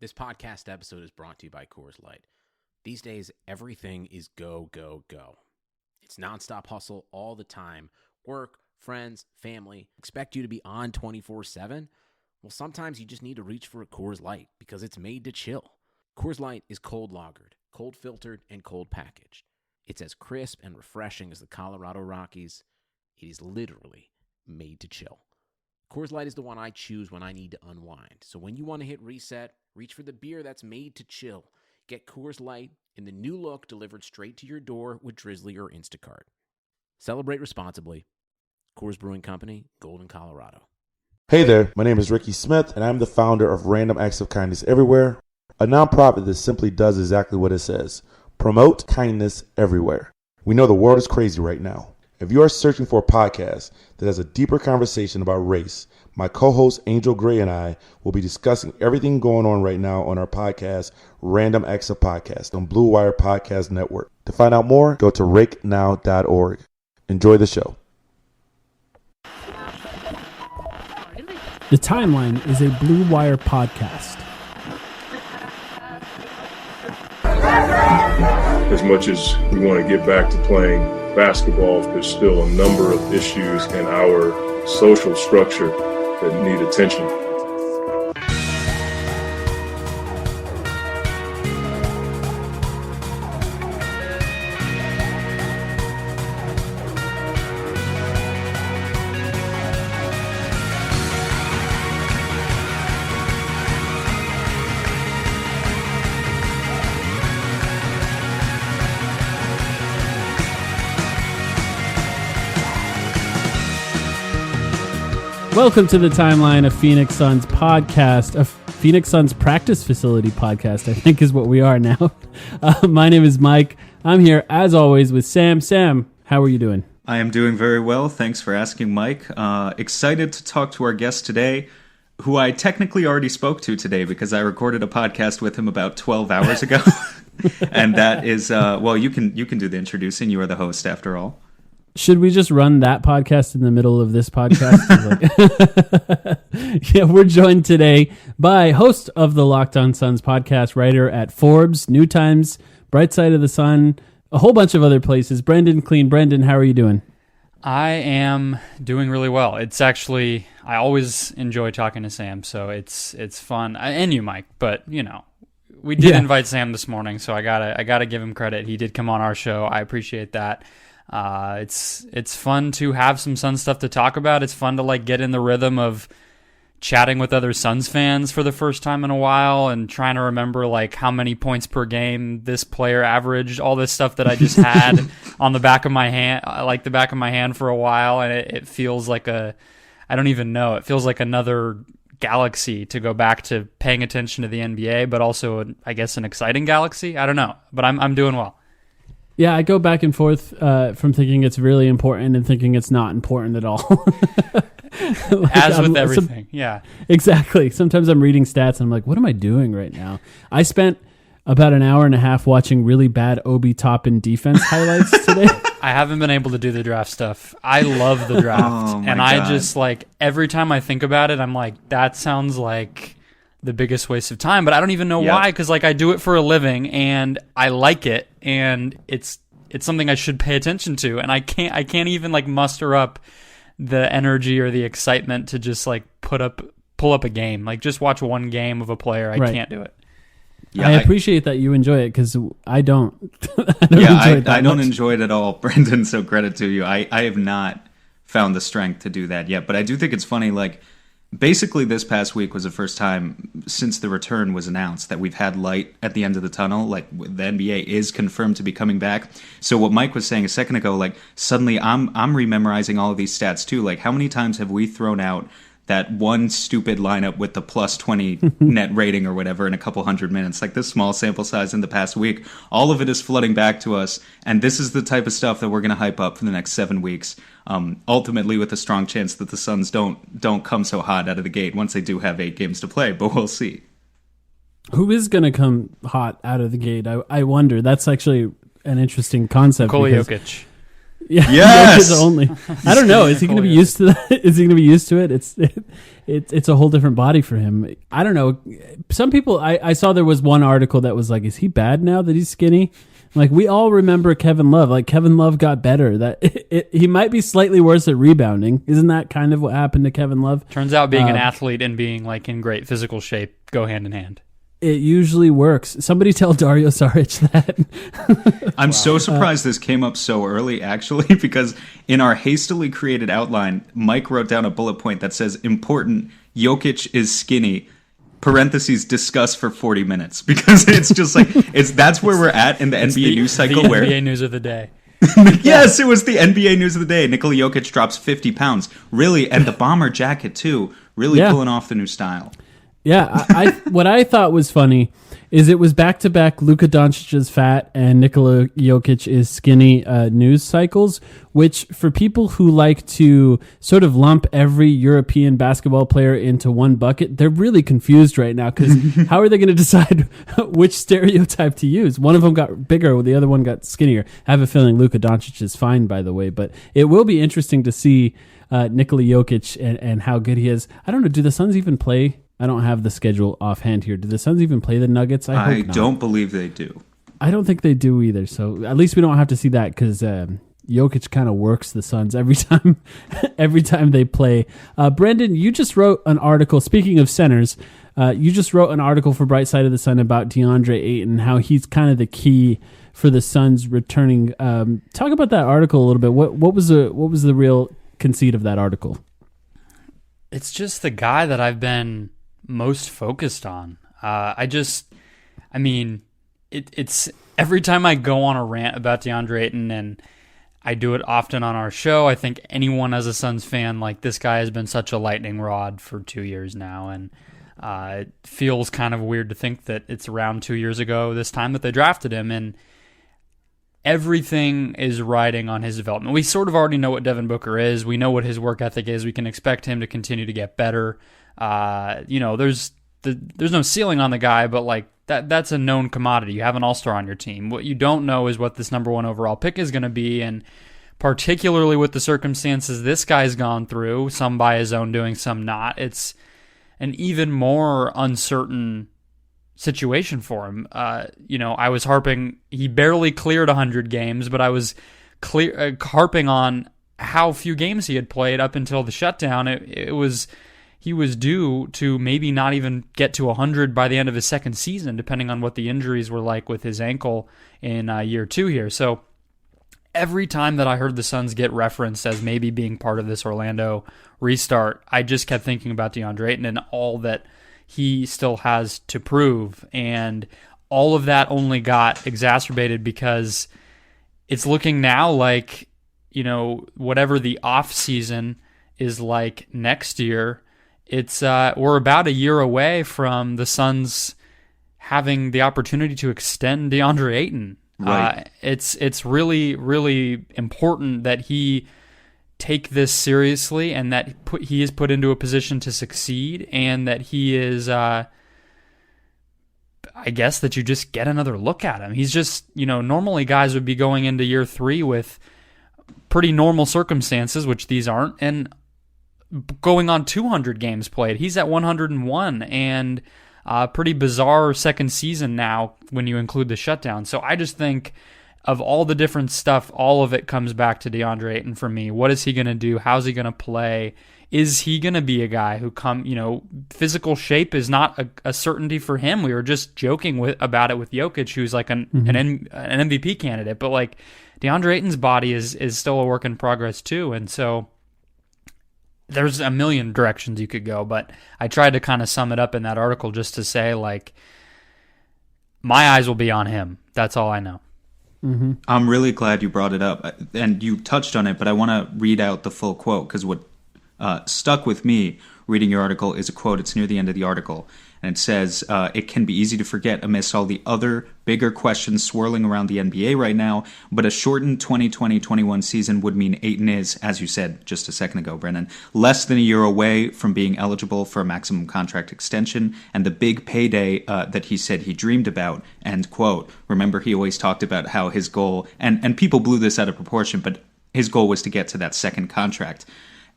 This podcast episode is brought to you by Coors Light. These days, everything is go, go, go. It's nonstop hustle all the time. Work, friends, family, expect you to be on 24/7. Well, sometimes you just need to reach for a Coors Light because it's made to chill. Coors Light is cold lagered, cold filtered, and cold packaged. It's as crisp and refreshing as the Colorado Rockies. It is literally made to chill. Coors Light is the one I choose when I need to unwind. So when you want to hit reset, reach for the beer that's made to chill. Get Coors Light in the new look delivered straight to your door with Drizzly or Instacart. Celebrate responsibly. Coors Brewing Company, Golden, Colorado. Hey there, my name is Ricky Smith, and I'm the founder of Random Acts of Kindness Everywhere, a nonprofit that simply does exactly what it says: promote kindness everywhere. We know the world is crazy right now. If you are searching for a podcast that has a deeper conversation about race, my co-host Angel Gray and I will be discussing everything going on right now on our podcast, Random Acts of Podcast, on Blue Wire Podcast Network. To find out more, go to rakenow.org. Enjoy the show. The Timeline is a Blue Wire podcast. As much as we want to get back to playing basketball, there's still a number of issues in our social structure that need attention. Welcome to the Timeline, a Phoenix Suns podcast, a Phoenix Suns practice facility podcast, I think is what we are now. My name is Mike. I'm here, as always, with Sam. Sam, how are you doing? I am doing very well. Thanks for asking, Mike. Excited to talk to our guest today, who I technically already spoke to today because I recorded a podcast with him about 12 hours ago. And that is, well, you can do the introducing. You are the host, after all. Should we just run that podcast in the middle of this podcast? Yeah, we're joined today by host of the Locked On Suns podcast, writer at Forbes, New Times, Bright Side of the Sun, a whole bunch of other places. Brendon Kleen. Brendon, how are you doing? I am doing really well. It's actually, I always enjoy talking to Sam, so it's fun. And you, Mike, but you know, we did invite Sam this morning, so I gotta give him credit. He did come on our show. I appreciate that. It's fun to have some Suns stuff to talk about. It's fun to like get in the rhythm of chatting with other Suns fans for the first time in a while and trying to remember like how many points per game this player averaged, all this stuff that I just had on the back of my hand, like the back of my hand for a while. And it feels like I don't even know. It feels like another galaxy to go back to paying attention to the NBA, but also I guess an exciting galaxy. I don't know, but I'm doing well. Yeah, I go back and forth from thinking it's really important and thinking it's not important at all. Like, as with everything, yeah. Exactly. Sometimes I'm reading stats and I'm like, what am I doing right now? I spent about an hour and a half watching really bad Obi Toppin defense highlights today. I haven't been able to do the draft stuff. I love the draft. And God. I just like, every time I think about it, I'm like, that sounds like the biggest waste of time, but I don't even know why, because like I do it for a living and I like it, and it's something I should pay attention to, and I can't even like muster up the energy or the excitement to just like pull up a game, like just watch one game of a player. I can't do it. Yeah, I appreciate that you enjoy it because I don't. I don't enjoy it at all, Brendon. So credit to you. I have not found the strength to do that yet, but I do think it's funny. Like, basically, this past week was the first time since the return was announced that we've had light at the end of the tunnel. Like, the NBA is confirmed to be coming back. So what Mike was saying a second ago, like, suddenly I'm rememorizing all of these stats too. Like, how many times have we thrown out that one stupid lineup with the plus 20 net rating or whatever in a couple hundred minutes? Like, this small sample size in the past week, all of it is flooding back to us. And this is the type of stuff that we're going to hype up for the next 7 weeks. Ultimately with a strong chance that the Suns don't come so hot out of the gate once they do have 8 games to play, but we'll see. Who is going to come hot out of the gate? I wonder. That's actually an interesting concept. Jokic. Yeah, Yes! Jokic only. I don't know. Is he going to be used to that? Is he going to be used to it? It's a whole different body for him. I don't know. Some people, I saw there was one article that was like, is he bad now that he's skinny? Like, we all remember Kevin Love. Like, Kevin Love got better. That he might be slightly worse at rebounding. Isn't that kind of what happened to Kevin Love? Turns out being an athlete and being like in great physical shape go hand in hand. It usually works. Somebody tell Dario Saric that. I'm so surprised this came up so early, actually, because in our hastily created outline, Mike wrote down a bullet point that says, important, Jokic is skinny, parentheses, discuss for 40 minutes. Because it's just like, that's where we're at in the NBA news cycle. The where NBA news of the day. Yes, it was the NBA news of the day. Nikola Jokic drops 50 pounds. Really, and the bomber jacket, too. Really pulling off the new style. Yeah, I what I thought was funny is it was back-to-back Luka Doncic's fat and Nikola Jokic is skinny news cycles, which for people who like to sort of lump every European basketball player into one bucket, they're really confused right now because how are they going to decide which stereotype to use? One of them got bigger, the other one got skinnier. I have a feeling Luka Doncic is fine, by the way, but it will be interesting to see Nikola Jokic and how good he is. I don't know, do the Suns even play? I don't have the schedule offhand here. Do the Suns even play the Nuggets? I hope not. Don't believe they do. I don't think they do either. So at least we don't have to see that because Jokic kind of works the Suns every time they play. Brendon, you just wrote an article. Speaking of centers, you just wrote an article for Bright Side of the Sun about DeAndre Ayton, how he's kind of the key for the Suns returning. Talk about that article a little bit. What was the real conceit of that article? It's just the guy that I've been most focused on. It's every time I go on a rant about DeAndre Ayton, and I do it often on our show. I think anyone as a Suns fan, like, this guy has been such a lightning rod for 2 years now, and it feels kind of weird to think that it's around 2 years ago this time that they drafted him, and everything is riding on his development. We sort of already know what Devin Booker is. We know what his work ethic is. We can expect him to continue to get better. There's no ceiling on the guy, but like that's a known commodity. You have an all-star on your team. What you don't know is what this number 1 overall pick is going to be, and particularly with the circumstances this guy's gone through, some by his own doing, some not, it's an even more uncertain situation for him. I was harping, he barely cleared 100 games, but I was harping on how few games he had played up until the shutdown. He was due to maybe not even get to 100 by the end of his second season, depending on what the injuries were like with his ankle in year 2 here. So every time that I heard the Suns get referenced as maybe being part of this Orlando restart, I just kept thinking about DeAndre Ayton and all that he still has to prove. And all of that only got exacerbated because it's looking now like, whatever the off season is like next year, we're about a year away from the Suns having the opportunity to extend DeAndre Ayton. Right. It's really, really important that he take this seriously and that he is put into a position to succeed, and that he is, I guess, that you just get another look at him. He's just, normally guys would be going into year 3 with pretty normal circumstances, which these aren't, and going on 200 games played. He's at 101, and pretty bizarre second season now when you include the shutdown. So I just think of all the different stuff, all of it comes back to DeAndre Ayton for me. What is he going to do? How's he going to play? Is he going to be a guy who physical shape is not a certainty for him. We were just joking about it with Jokic, who's like an MVP candidate, but like DeAndre Ayton's body is still a work in progress too. And so there's a million directions you could go, but I tried to kind of sum it up in that article just to say, like, my eyes will be on him. That's all I know. Mm-hmm. I'm really glad you brought it up, and you touched on it, but I want to read out the full quote, because what stuck with me reading your article is a quote. It's near the end of the article, and it says, it can be easy to forget amidst all the other bigger questions swirling around the NBA right now, but a shortened 2020-21 season would mean Ayton is, as you said just a second ago, Brendon, less than a year away from being eligible for a maximum contract extension and the big payday that he said he dreamed about, end quote. Remember, he always talked about how his goal, and people blew this out of proportion, but his goal was to get to that second contract.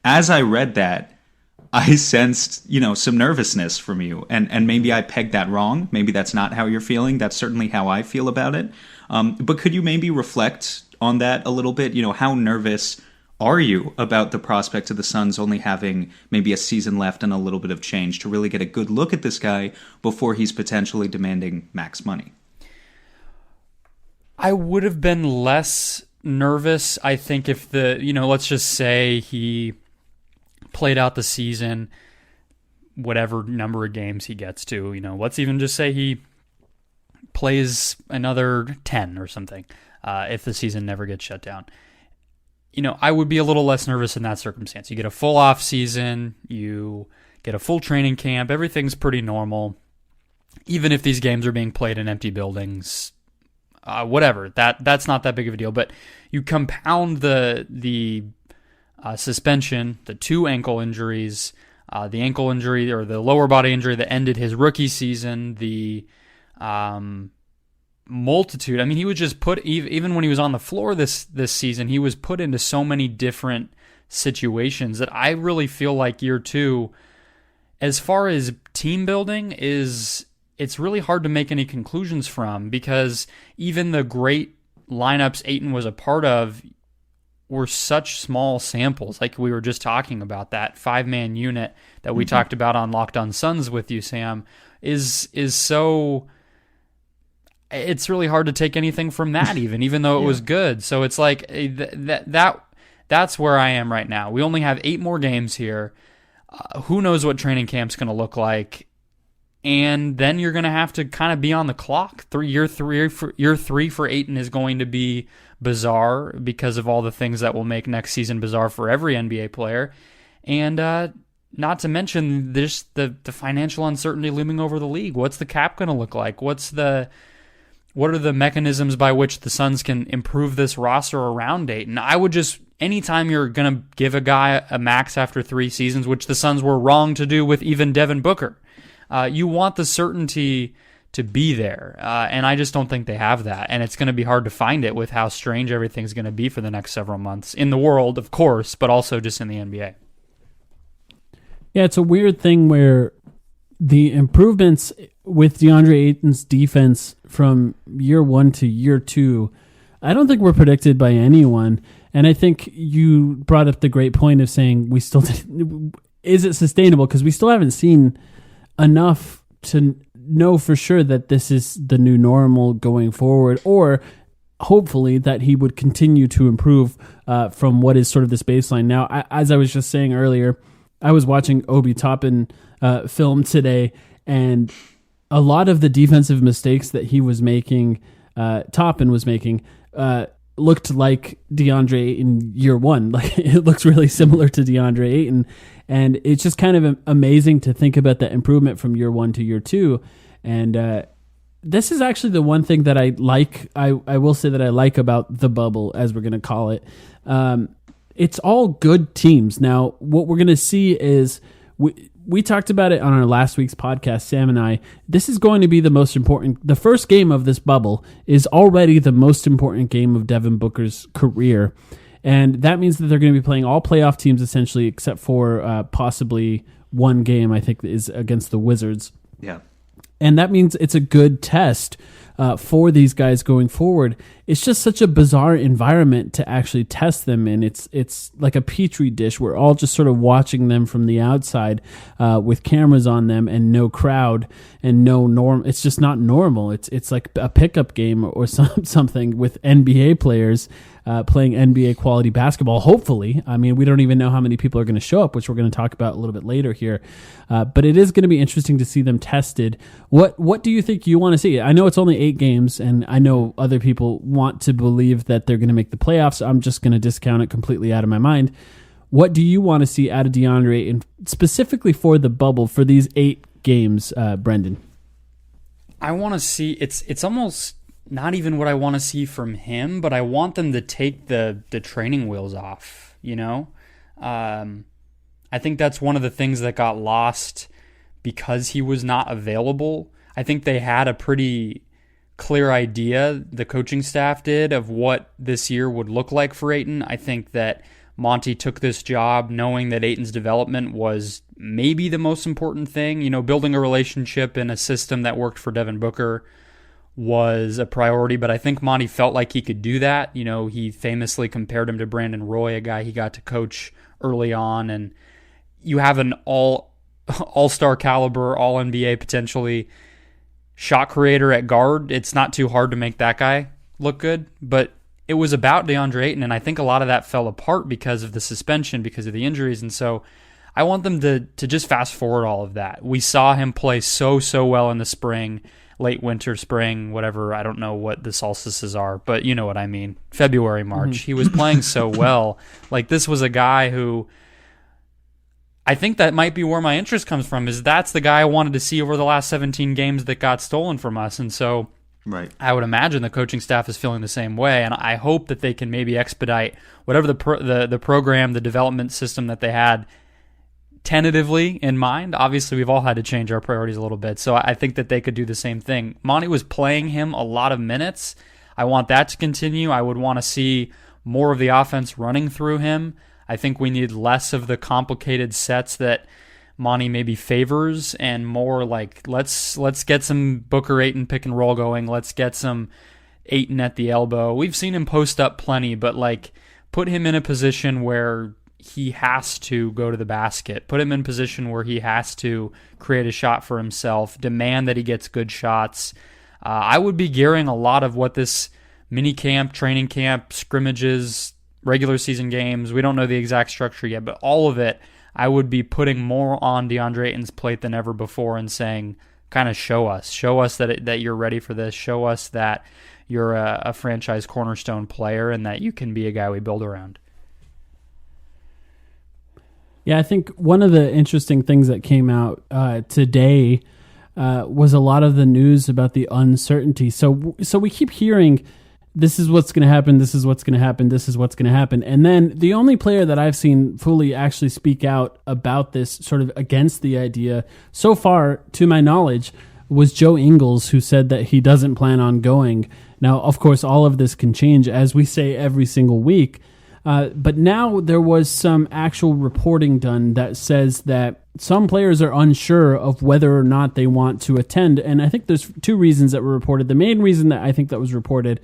As I read that, I sensed, some nervousness from you, and maybe I pegged that wrong. Maybe that's not how you're feeling. That's certainly how I feel about it. But could you maybe reflect on that a little bit? How nervous are you about the prospect of the Suns only having maybe a season left and a little bit of change to really get a good look at this guy before he's potentially demanding max money? I would have been less nervous, I think, if let's just say he played out the season, whatever number of games he gets to, let's even just say he plays another 10 or something, if the season never gets shut down. I would be a little less nervous in that circumstance. You get a full off season, you get a full training camp, everything's pretty normal. Even if these games are being played in empty buildings, whatever, that's not that big of a deal. But you compound the suspension, the 2 ankle injuries, the ankle injury or the lower body injury that ended his rookie season, the multitude. I mean, he was just put, even when he was on the floor this season, he was put into so many different situations that I really feel like year 2, as far as team building, it's really hard to make any conclusions from, because even the great lineups Ayton was a part of were such small samples. Like we were just talking about, that 5-man unit that we talked about on Locked On Suns with you, Sam, is so... It's really hard to take anything from that, even though it was good. So it's like that's where I am right now. We only have 8 more games here. Who knows what training camp's going to look like? And then you're going to have to kind of be on the clock. Year three for Ayton is going to be bizarre because of all the things that will make next season bizarre for every NBA player. And not to mention the financial uncertainty looming over the league. What's the cap going to look like? What are the mechanisms by which the Suns can improve this roster around Ayton? I would just, anytime you're going to give a guy a max after 3 seasons, which the Suns were wrong to do with even Devin Booker, you want the certainty to be there. And I just don't think they have that. And it's going to be hard to find it with how strange everything's going to be for the next several months in the world, of course, but also just in the NBA. Yeah, it's a weird thing where the improvements with DeAndre Ayton's defense from year 1 to year 2, I don't think were predicted by anyone. And I think you brought up the great point of saying is it sustainable? Because we still haven't seen enough to know for sure that this is the new normal going forward, or hopefully that he would continue to improve from what is sort of this baseline. Now, as I was just saying earlier, I was watching Obi Toppin film today, and a lot of the defensive mistakes that he was making, Toppin was making, looked like DeAndre Ayton year 1. Like, it looks really similar to DeAndre Ayton, and it's just kind of amazing to think about that improvement from year 1 to year 2. And this is actually the one thing that I like. I will say that I like about the bubble, as we're going to call it. It's all good teams. Now, what we're going to see is we talked about it on our last week's podcast, Sam and I. This is going to be the most important. The first game of this bubble is already the most important game of Devin Booker's career. And that means that they're going to be playing all playoff teams essentially, except for possibly one game, I think, is against the Wizards. Yeah. And that means it's a good test for these guys going forward. It's just such a bizarre environment to actually test them in. It's like a petri dish. We're all just sort of watching them from the outside with cameras on them and no crowd and no norm. It's just not normal. It's like a pickup game or something with NBA players playing NBA quality basketball, hopefully. I mean, we don't even know how many people are going to show up, which we're going to talk about a little bit later here. But it is going to be interesting to see them tested. What do you think you want to see? I know it's only 8 games, and I know other people want to believe that they're going to make the playoffs. I'm just going to discount it completely out of my mind. What do you want to see out of DeAndre, and specifically for the bubble, for these 8 games, Brendon? I want to see, it's almost not even what I want to see from him, but I want them to take the training wheels off, you know? I think that's one of the things that got lost because he was not available. I think they had a pretty clear idea, the coaching staff did, of what this year would look like for Ayton. I think that Monty took this job knowing that Ayton's development was maybe the most important thing. You know, building a relationship in a system that worked for Devin Booker was a priority, but I think Monty felt like he could do that. You know, he famously compared him to Brandon Roy, a guy he got to coach early on, and you have an all-star caliber, all-NBA potentially shot creator at guard. It's not too hard to make that guy look good, but it was about DeAndre Ayton, and I think a lot of that fell apart because of the suspension, because of the injuries, and so I want them to just fast forward all of that. We saw him play so well in the spring, late winter, spring, whatever. I don't know what the solstices are, but you know what I mean. February, March. He was playing so well. Like, this was a guy who, I think that might be where my interest comes from, is that's the guy I wanted to see over the last 17 games that got stolen from us. And so right. I would imagine the coaching staff is feeling the same way, and I hope that they can maybe expedite whatever the program, the development system that they had tentatively in mind. Obviously, we've all had to change our priorities a little bit, so I think that they could do the same thing. Monty was playing him a lot of minutes. I want that to continue. I would want to see more of the offense running through him. I think we need less of the complicated sets that Monty maybe favors, and more like let's get some Booker Ayton pick and roll going. Let's get some Ayton at the elbow. We've seen him post up plenty, but like put him in a position where he has to go to the basket. Put him in a position where he has to create a shot for himself. Demand that he gets good shots. I would be gearing a lot of what this mini camp, training camp, scrimmages, regular season games, we don't know the exact structure yet, but all of it, I would be putting more on DeAndre Ayton's plate than ever before and saying, kind of show us that you're ready for this. Show us that you're a franchise cornerstone player and that you can be a guy we build around. Yeah, I think one of the interesting things that came out today was a lot of the news about the uncertainty. So we keep hearing, this is what's going to happen, this is what's going to happen, this is what's going to happen. And then the only player that I've seen fully actually speak out about this, sort of against the idea, so far, to my knowledge, was Joe Ingles, who said that he doesn't plan on going. Now, of course, all of this can change, as we say every single week. But now there was some actual reporting done that says that some players are unsure of whether or not they want to attend. And I think there's two reasons that were reported. The main reason that I think that was reported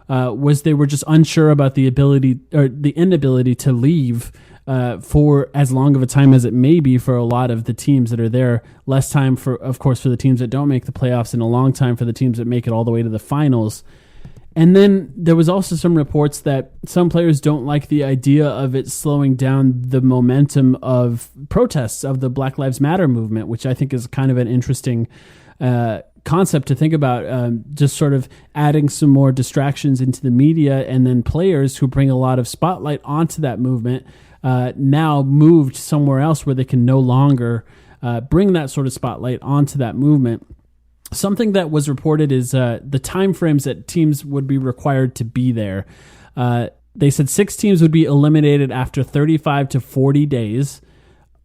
was they were just unsure about the ability or the inability to leave for as long of a time as it may be for a lot of the teams that are there. Less time, of course, for the teams that don't make the playoffs, and a long time for the teams that make it all the way to the finals. And then there was also some reports that some players don't like the idea of it slowing down the momentum of protests of the Black Lives Matter movement, which I think is kind of an interesting concept to think about, just sort of adding some more distractions into the media, and then players who bring a lot of spotlight onto that movement now moved somewhere else where they can no longer bring that sort of spotlight onto that movement. Something that was reported is the time frames that teams would be required to be there. They said 6 teams would be eliminated after 35 to 40 days.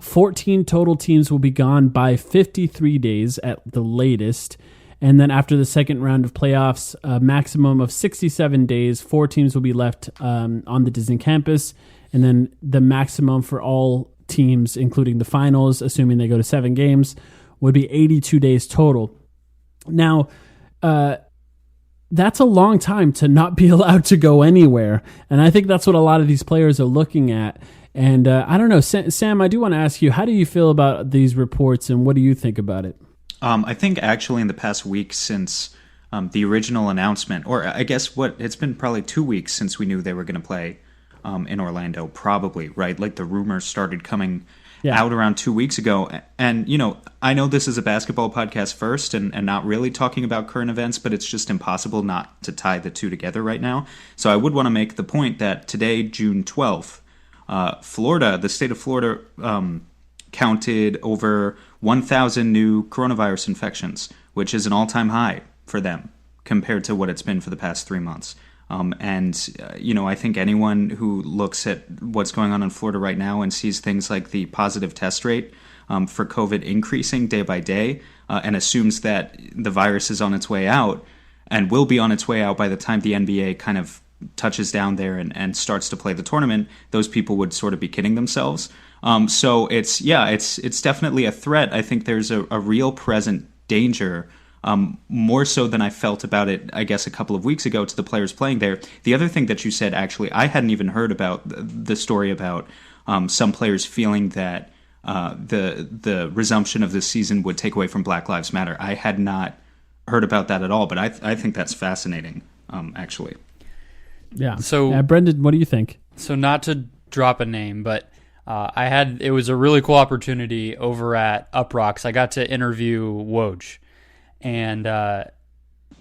14 total teams will be gone by 53 days at the latest. And then after the second round of playoffs, a maximum of 67 days, 4 teams will be left on the Disney campus. And then the maximum for all teams, including the finals, assuming they go to 7 games, would be 82 days total. Now, that's a long time to not be allowed to go anywhere. And I think that's what a lot of these players are looking at. And I don't know, Sam, I do want to ask you, how do you feel about these reports and what do you think about it? I think actually in the past week since the original announcement, or I guess it's been probably 2 weeks since we knew they were going to play in Orlando, probably, right? Like the rumors started coming out around 2 weeks ago. And, you know, I know this is a basketball podcast first and not really talking about current events, but it's just impossible not to tie the two together right now. So I would want to make the point that today, June 12th, Florida, the state of Florida, counted over 1,000 new coronavirus infections, which is an all-time high for them compared to what it's been for the past 3 months. I think anyone who looks at what's going on in Florida right now and sees things like the positive test rate for COVID increasing day by day and assumes that the virus is on its way out, and will be on its way out by the time the NBA kind of touches down there and starts to play the tournament, those people would sort of be kidding themselves. So it's definitely a threat. I think there's a real present danger, more so than I felt about it, I guess, a couple of weeks ago to the players playing there. The other thing that you said, actually, I hadn't even heard about the story about some players feeling that the resumption of this season would take away from Black Lives Matter. I had not heard about that at all, but I think that's fascinating, actually. Yeah. So, Brendon, what do you think? So not to drop a name, but it was a really cool opportunity over at Uprocks. I got to interview Woj, and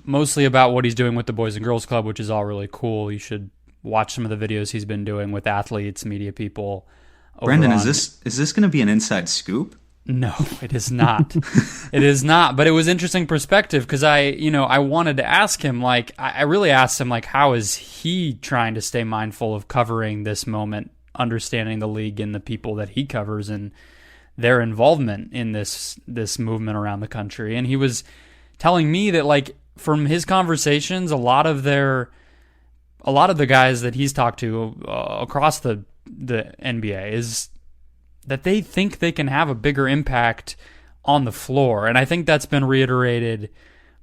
mostly about what he's doing with the Boys and Girls Club, which is all really cool. You should watch some of the videos he's been doing with athletes, media people. Brendon, is this going to be an inside scoop? No, it is not. It is not. But it was interesting perspective because I wanted to ask him, like, I really asked him, like, how is he trying to stay mindful of covering this moment, understanding the league and the people that he covers and their involvement in this movement around the country. And he was telling me that, like, from his conversations, a lot of the guys that he's talked to across the NBA is that they think they can have a bigger impact on the floor. And I think that's been reiterated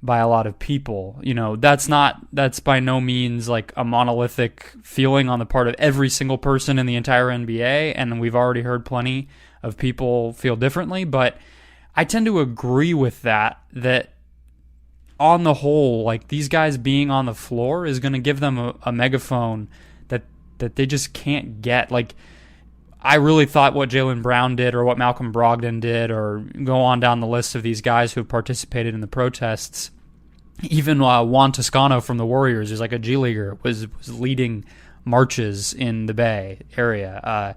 by a lot of people. You know, that's by no means like a monolithic feeling on the part of every single person in the entire NBA. And we've already heard plenty of people feel differently, but I tend to agree with that on the whole, like, these guys being on the floor is going to give them a megaphone that they just can't get. Like, I really thought what Jaylen Brown did or what Malcolm Brogdon did, or go on down the list of these guys who participated in the protests, even Juan Toscano from the Warriors, who's like a G Leaguer, was leading marches in the Bay Area.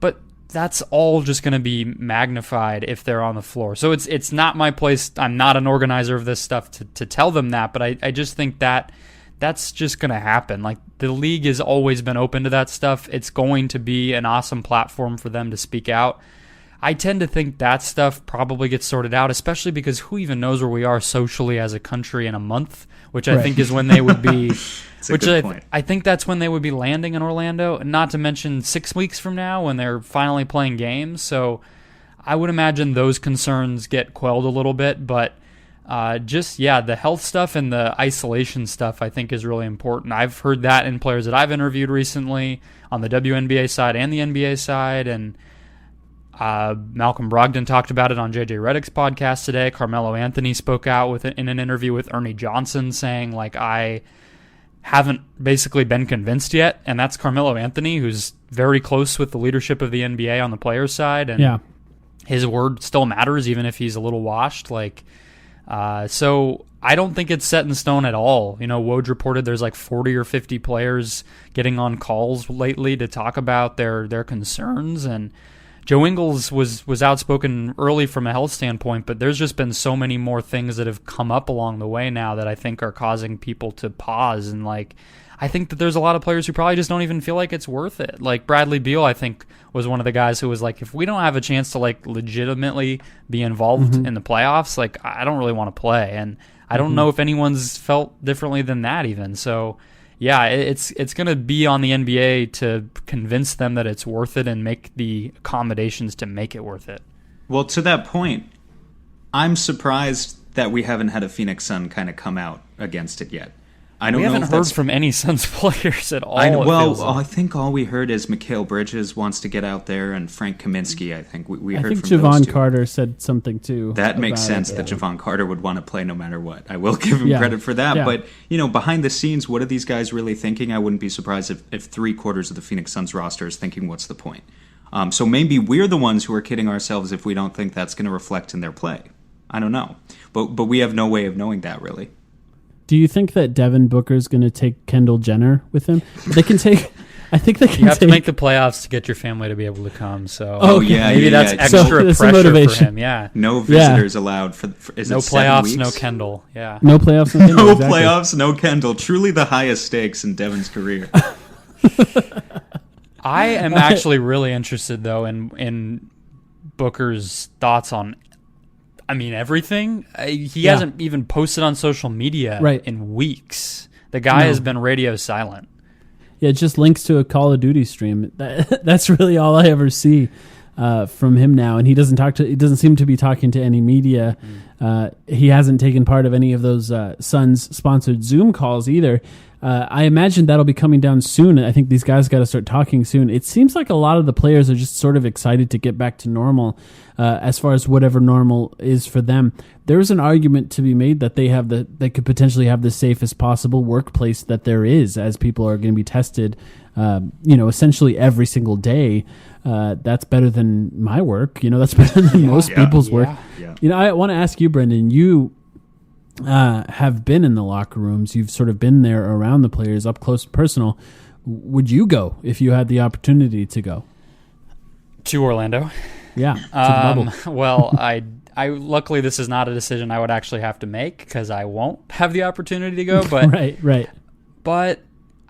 But that's all just going to be magnified if they're on the floor. So it's not my place. I'm not an organizer of this stuff to tell them that, but I just think that's just going to happen. Like, the league has always been open to that stuff. It's going to be an awesome platform for them to speak out. I tend to think that stuff probably gets sorted out, especially because who even knows where we are socially as a country in a month, which I think is when they would be, I think that's when they would be landing in Orlando, and not to mention 6 weeks from now when they're finally playing games. So I would imagine those concerns get quelled a little bit, but the health stuff and the isolation stuff I think is really important. I've heard that in players that I've interviewed recently on the WNBA side and the NBA side, and Malcolm Brogdon talked about it on JJ Redick's podcast today. Carmelo Anthony spoke out in an interview with Ernie Johnson saying, like, I haven't basically been convinced yet, and that's Carmelo Anthony, who's very close with the leadership of the NBA on the players' side, and his word still matters even if he's a little washed. So I don't think it's set in stone at all. You know, Woj reported there's like 40 or 50 players getting on calls lately to talk about their concerns, and Joe Ingles was outspoken early from a health standpoint, but there's just been so many more things that have come up along the way now that I think are causing people to pause. And, like, I think that there's a lot of players who probably just don't even feel like it's worth it. Like, Bradley Beal, I think, was one of the guys who was like, if we don't have a chance to, like, legitimately be involved in the playoffs, like, I don't really want to play. And I don't know if anyone's felt differently than that even. So, yeah, it's going to be on the NBA to convince them that it's worth it and make the accommodations to make it worth it. Well, to that point, I'm surprised that we haven't had a Phoenix Sun kind of come out against it yet. We haven't heard from any Suns players at all. I think all we heard is Mikal Bridges wants to get out there, and Frank Kaminsky. I think we heard from Javon those two. Carter said something too. That makes sense that Javon Carter would want to play no matter what. I will give him credit for that. Yeah. But, you know, behind the scenes, what are these guys really thinking? I wouldn't be surprised if 3/4 of the Phoenix Suns roster is thinking, what's the point? So maybe we're the ones who are kidding ourselves if we don't think that's going to reflect in their play. I don't know. But we have no way of knowing that, really. Do you think that Devin Booker's going to take Kendall Jenner with him? They can take. I think they can. You have to make the playoffs to get your family to be able to come. So maybe that's extra pressure for him. Yeah, no visitors allowed for is no it 7 playoffs, weeks? no Kendall. Yeah, no playoffs, no Kendall. No exactly. playoffs, no Kendall. Truly the highest stakes in Devin's career. I am actually really interested though in Booker's thoughts on I mean, everything. He hasn't even posted on social media in weeks. The guy has been radio silent. Yeah, it just links to a Call of Duty stream. That's really all I ever see from him now. And he doesn't seem to be talking to any media. He hasn't taken part of any of those Suns sponsored Zoom calls either. I imagine that'll be coming down soon. I think these guys got to start talking soon. It seems like a lot of the players are just sort of excited to get back to normal, as far as whatever normal is for them. There's an argument to be made that they could potentially have the safest possible workplace that there is, as people are going to be tested, essentially every single day. That's better than my work. That's better than most people's work. Yeah. I want to ask you, Brendon, you have been in the locker rooms. You've sort of been there around the players, up close and personal. Would you go if you had the opportunity to go to Orlando? Yeah, to the bubble. Well, I luckily this is not a decision I would actually have to make because I won't have the opportunity to go. But right. But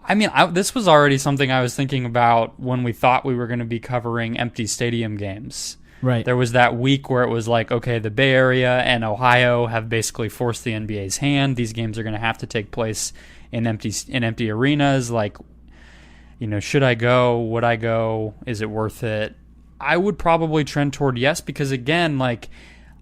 I mean, this was already something I was thinking about when we thought we were going to be covering empty stadium games. Right. There was that week where it was like, okay, the Bay Area and Ohio have basically forced the NBA's hand. These games are going to have to take place in empty arenas. Like, should I go? Would I go? Is it worth it? I would probably trend toward yes, because again, like,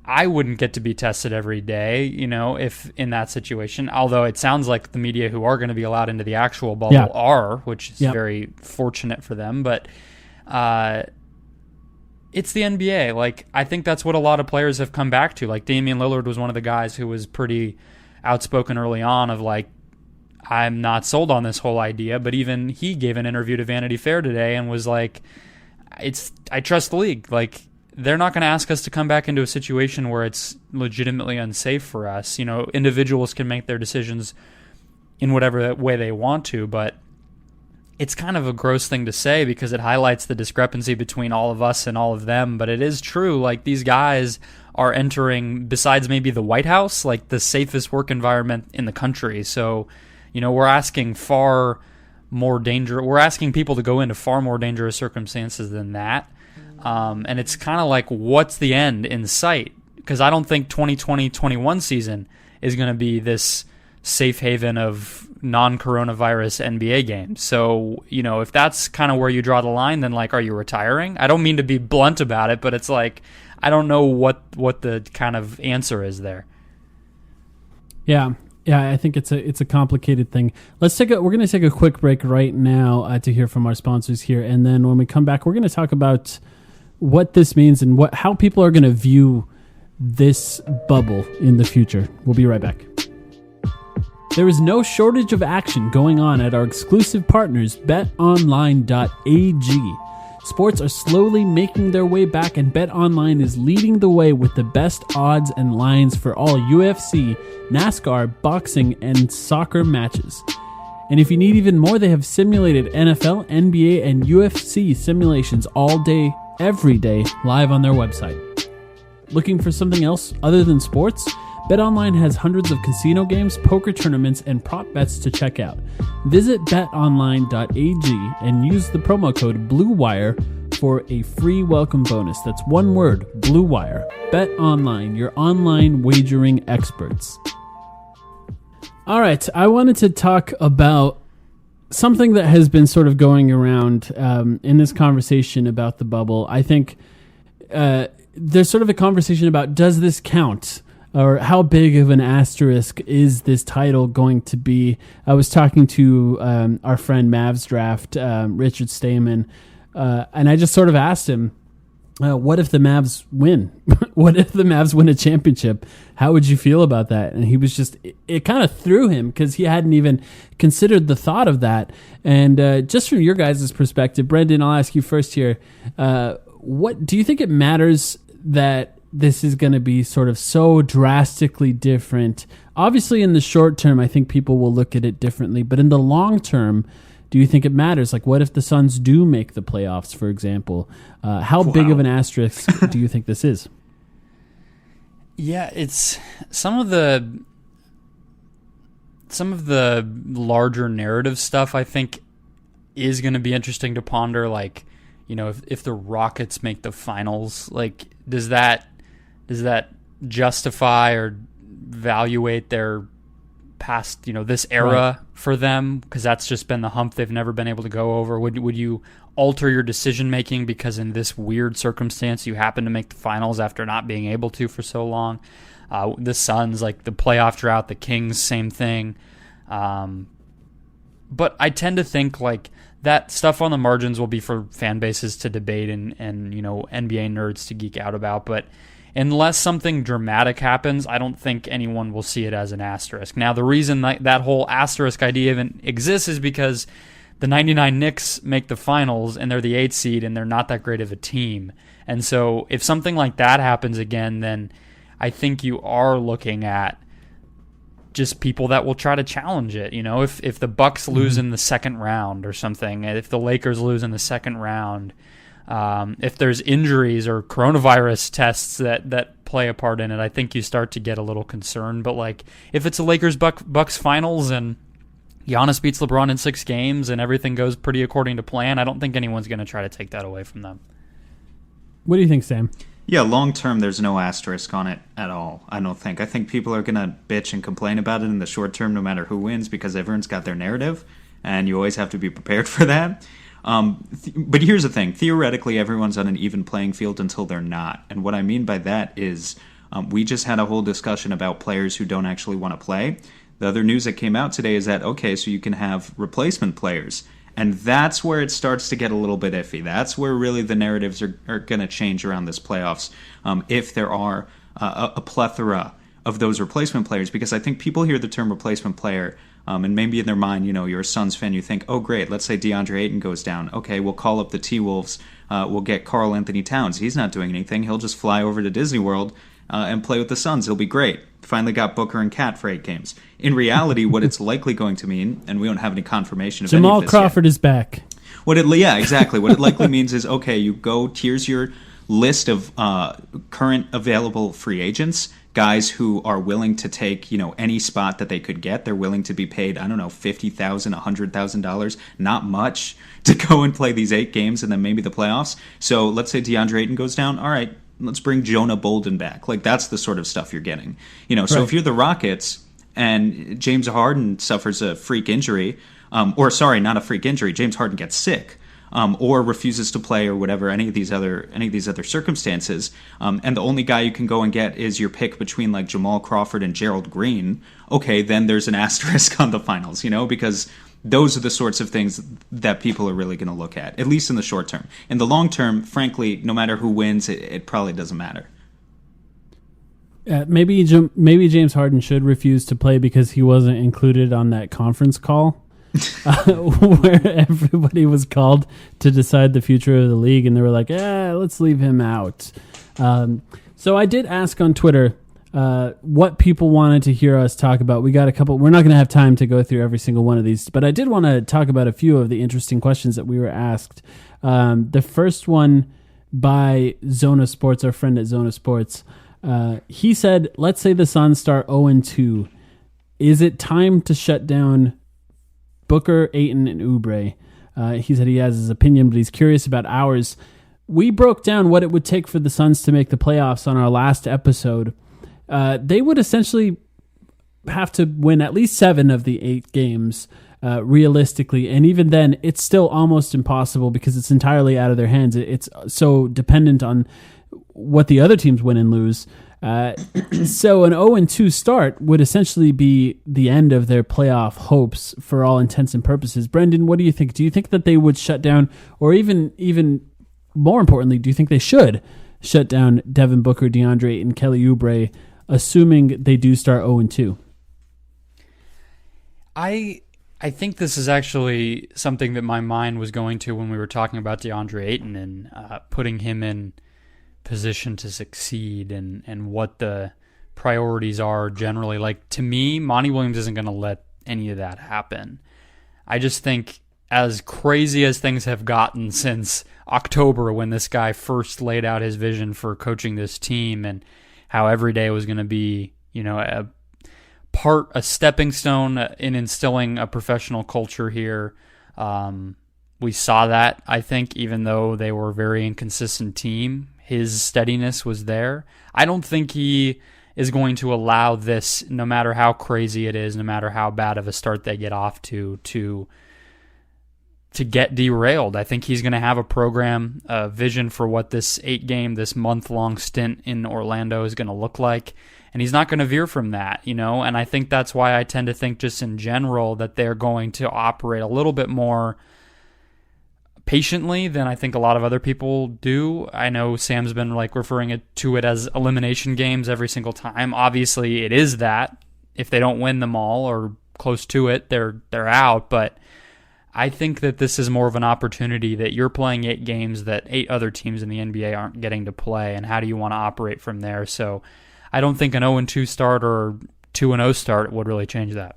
I wouldn't get to be tested every day, if in that situation. Although it sounds like the media who are going to be allowed into the actual bubble are, which is very fortunate for them. But it's the NBA. Like, I think that's what a lot of players have come back to. Like, Damian Lillard was one of the guys who was pretty outspoken early on of like, I'm not sold on this whole idea. But even he gave an interview to Vanity Fair today and was like, I trust the league. Like, they're not going to ask us to come back into a situation where it's legitimately unsafe for us. Individuals can make their decisions in whatever way they want to, but it's kind of a gross thing to say because it highlights the discrepancy between all of us and all of them. But it is true. Like, these guys are entering, besides maybe the White House, like the safest work environment in the country. So, we're asking we're asking people to go into far more dangerous circumstances than that. And it's kind of like, what's the end in sight? Because I don't think 2020-21 season is going to be this safe haven of non-coronavirus NBA games. So, if that's kind of where you draw the line, then like, are you retiring? I don't mean to be blunt about it, but it's like, I don't know what the kind of answer is there. Yeah, I think it's a complicated thing. We're going to take a quick break right now to hear from our sponsors here, and then when we come back, we're going to talk about what this means and how people are going to view this bubble in the future. We'll be right back. There is no shortage of action going on at our exclusive partners, betonline.ag. Sports are slowly making their way back, and BetOnline is leading the way with the best odds and lines for all UFC, NASCAR, boxing, and soccer matches. And if you need even more, they have simulated NFL, NBA, and UFC simulations all day, every day, live on their website. Looking for something else other than sports? BetOnline has hundreds of casino games, poker tournaments, and prop bets to check out. Visit betonline.ag and use the promo code BLUEWIRE for a free welcome bonus. That's one word, BLUEWIRE. BetOnline, your online wagering experts. All right, I wanted to talk about something that has been sort of going around in this conversation about the bubble. I think there's sort of a conversation about, does this count? Or how big of an asterisk is this title going to be? I was talking to our friend Mavs Draft, Richard Stayman, and I just sort of asked him, what if the Mavs win? What if the Mavs win a championship? How would you feel about that? And he was just, it kind of threw him because he hadn't even considered the thought of that. And just from your guys' perspective, Brendon, I'll ask you first here. What do you think it matters that this is going to be sort of so drastically different? Obviously, in the short term, I think people will look at it differently. But in the long term, do you think it matters? Like, what if the Suns do make the playoffs, for example? How big of an asterisk do you think this is? Yeah, it's some of the larger narrative stuff, I think, is going to be interesting to ponder. Like, if the Rockets make the finals, like, does that justify or evaluate their past, this era for them, because that's just been the hump they've never been able to go over? Would you alter your decision making because in this weird circumstance you happen to make the finals after not being able to for so long? The Suns, like the playoff drought, the Kings, same thing. But I tend to think like that stuff on the margins will be for fan bases to debate and NBA nerds to geek out about. But unless something dramatic happens, I don't think anyone will see it as an asterisk. Now, the reason that whole asterisk idea even exists is because the 99 Knicks make the finals and they're the 8th seed and they're not that great of a team. And so if something like that happens again, then I think you are looking at just people that will try to challenge it. If the Bucks lose in the second round or something, if the Lakers lose in the second round, if there's injuries or coronavirus tests that play a part in it, I think you start to get a little concerned. But like, if it's a Lakers Bucks finals and Giannis beats LeBron in 6 games and everything goes pretty according to plan, I don't think anyone's going to try to take that away from them. What do you think, Sam? Yeah, long term, there's no asterisk on it at all, I don't think. I think people are going to bitch and complain about it in the short term no matter who wins, because everyone's got their narrative, and you always have to be prepared for that. But here's the thing. Theoretically, everyone's on an even playing field until they're not. And what I mean by that is we just had a whole discussion about players who don't actually want to play. The other news that came out today is that, okay, so you can have replacement players. And that's where it starts to get a little bit iffy. That's where really the narratives are going to change around this playoffs, if there are a plethora of those replacement players. Because I think people hear the term replacement player, and maybe in their mind, you're a Suns fan, you think, oh, great, let's say DeAndre Ayton goes down. Okay, we'll call up the T-Wolves. We'll get Karl Anthony Towns. He's not doing anything. He'll just fly over to Disney World and play with the Suns. It'll be great. Finally got Booker and Cat for 8 games. In reality, what it's likely going to mean, and we don't have any confirmation of Jamal any of this Crawford yet. is back. Yeah, exactly. What it likely means is, okay, you go, here's your list of current available free agents, guys who are willing to take, any spot that they could get. They're willing to be paid, I don't know, $50,000, $100,000, not much, to go and play these 8 games and then maybe the playoffs. So let's say DeAndre Ayton goes down. All right, let's bring Jonah Bolden back. Like, that's the sort of stuff you're getting. So Right. if you're the Rockets and James Harden suffers a freak injury, not a freak injury, James Harden gets sick, or refuses to play, or whatever, any of these other circumstances, and the only guy you can go and get is your pick between like Jamal Crawford and Gerald Green, okay, then there's an asterisk on the finals, because those are the sorts of things that people are really going to look at least in the short term. In the long term, frankly, no matter who wins, it probably doesn't matter. Maybe James Harden should refuse to play because he wasn't included on that conference call where everybody was called to decide the future of the league, and they were like, let's leave him out. So I did ask on Twitter what people wanted to hear us talk about. We got a couple. We're not going to have time to go through every single one of these, but I did want to talk about a few of the interesting questions that we were asked. The first one by Zona Sports, our friend at Zona Sports. He said, let's say the Suns start 0-2. Is it time to shut down Booker, Ayton, and Oubre? He said he has his opinion, but he's curious about ours. We broke down what it would take for the Suns to make the playoffs on our last episode. They would essentially have to win at least 7 of the 8 games, realistically. And even then, it's still almost impossible because it's entirely out of their hands. It's so dependent on what the other teams win and lose. So an 0-2 start would essentially be the end of their playoff hopes for all intents and purposes. Brendon, what do you think? Do you think that they would shut down, or even more importantly, do you think they should shut down Devin Booker, DeAndre, and Kelly Oubre, assuming they do start 0-2? I think this is actually something that my mind was going to when we were talking about DeAndre Ayton and putting him in position to succeed and what the priorities are generally. Like, to me, Monty Williams isn't going to let any of that happen. I just think, as crazy as things have gotten since October when this guy first laid out his vision for coaching this team and how every day was going to be, a stepping stone in instilling a professional culture here. We saw that, I think, even though they were a very inconsistent team. his steadiness was there. I don't think he is going to allow this, no matter how crazy it is, no matter how bad of a start they get off to get derailed. I think he's going to have a program, a vision for what this this month-long stint in Orlando is going to look like, and he's not going to veer from that, and I think that's why I tend to think just in general that they're going to operate a little bit more patiently than I think a lot of other people do. I know Sam's been referring to it as elimination games every single time. Obviously, it is that. If they don't win them all or close to it, they're out, but I think that this is more of an opportunity that you're playing 8 games that 8 other teams in the NBA aren't getting to play, and how do you want to operate from there? So I don't think an 0-2 start or 2-0 start would really change that.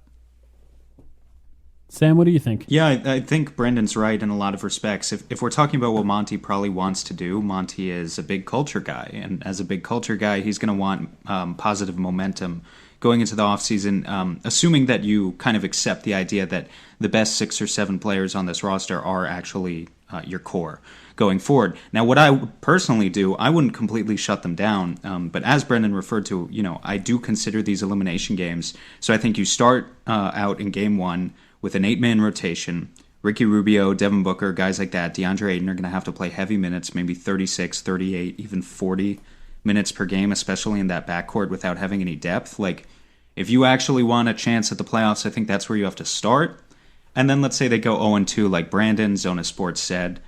Sam, what do you think? Yeah, I think Brendon's right in a lot of respects. If we're talking about what Monty probably wants to do, Monty is a big culture guy, and as a big culture guy, he's going to want positive momentum going into the offseason, assuming that you kind of accept the idea that the best 6 or 7 players on this roster are actually your core going forward. Now, what I would personally do, I wouldn't completely shut them down, but as Brendon referred to, I do consider these elimination games. So I think you start out in game 1 with an 8-man rotation. Ricky Rubio, Devin Booker, guys like that, DeAndre Ayton are going to have to play heavy minutes, maybe 36, 38, even 40 minutes per game, especially in that backcourt without having any depth. If you actually want a chance at the playoffs, I think that's where you have to start. And then let's say they go 0-2, like Brandon, Zona Sports said.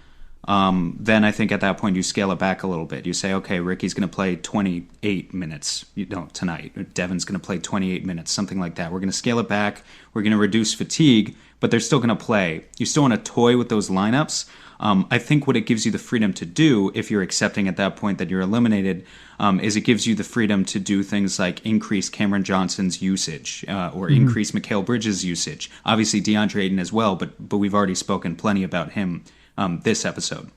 Then I think at that point you scale it back a little bit. You say, okay, Ricky's going to play 28 minutes tonight. Devin's going to play 28 minutes, something like that. We're going to scale it back. We're going to reduce fatigue, but they're still going to play. You still want to toy with those lineups. I think what it gives you the freedom to do, if you're accepting at that point that you're eliminated, is it gives you the freedom to do things like increase Cameron Johnson's usage or increase Mikal Bridges' usage. Obviously DeAndre Ayton as well, but we've already spoken plenty about him this episode.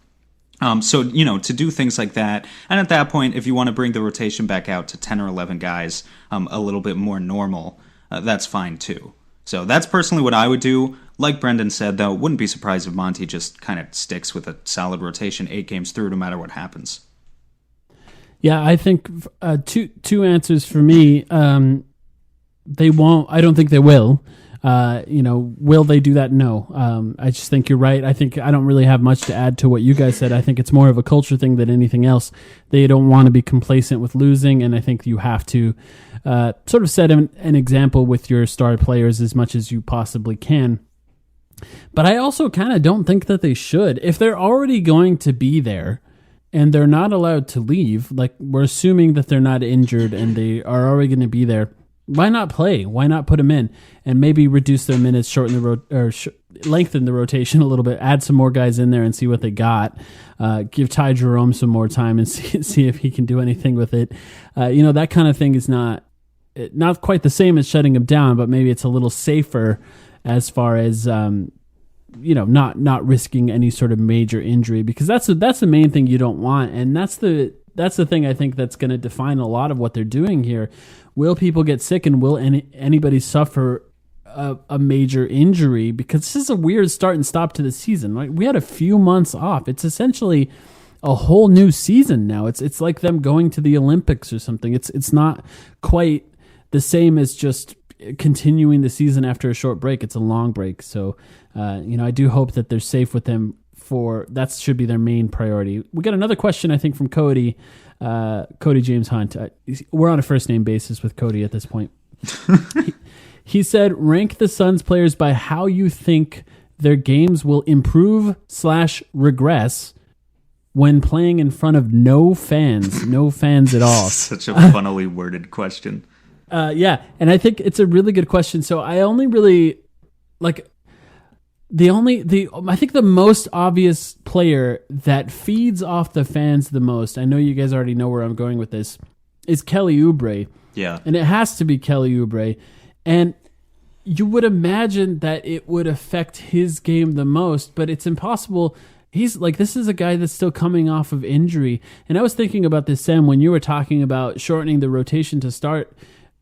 So, to do things like that. And at that point, if you want to bring the rotation back out to 10 or 11 guys, a little bit more normal, that's fine too. So that's personally what I would do. Like Brendon said, though, wouldn't be surprised if Monty just kind of sticks with a solid rotation 8 games through no matter what happens. Yeah, I think two answers for me. They won't. I don't think they will. Will they do that? No. I just think you're right. I don't really have much to add to what you guys said. I think it's more of a culture thing than anything else. They don't want to be complacent with losing, and I think you have to sort of set an example with your star players as much as you possibly can. But I also kind of don't think that they should. If they're already going to be there and they're not allowed to leave, we're assuming that they're not injured and they are already going to be there, why not play? Why not put them in and maybe reduce their minutes, shorten lengthen the rotation a little bit, add some more guys in there and see what they got. Give Ty Jerome some more time and see if he can do anything with it. That kind of thing is not quite the same as shutting him down, but maybe it's a little safer as far as not risking any sort of major injury, because that's the main thing you don't want, and that's the thing I think that's going to define a lot of what they're doing here. Will people get sick, and will anybody suffer a major injury? Because this is a weird start and stop to the season. We had a few months off. It's essentially a whole new season now. It's like them going to the Olympics or something. It's not quite the same as just continuing the season after a short break. It's a long break. So, I do hope that they're safe with them. That should be their main priority. We got another question, I think, from Cody James Hunt. We're on a first name basis with Cody at this point. He said, rank the Suns players by how you think their games will improve / regress when playing in front of no fans at all. Such a funnily worded question. Yeah, and I think it's a really good question. So I only really I think the most obvious player that feeds off the fans the most, I know you guys already know where I'm going with this, is Kelly Oubre. Yeah. And it has to be Kelly Oubre. And you would imagine that it would affect his game the most, but it's impossible. This is a guy that's still coming off of injury. And I was thinking about this, Sam, when you were talking about shortening the rotation to start.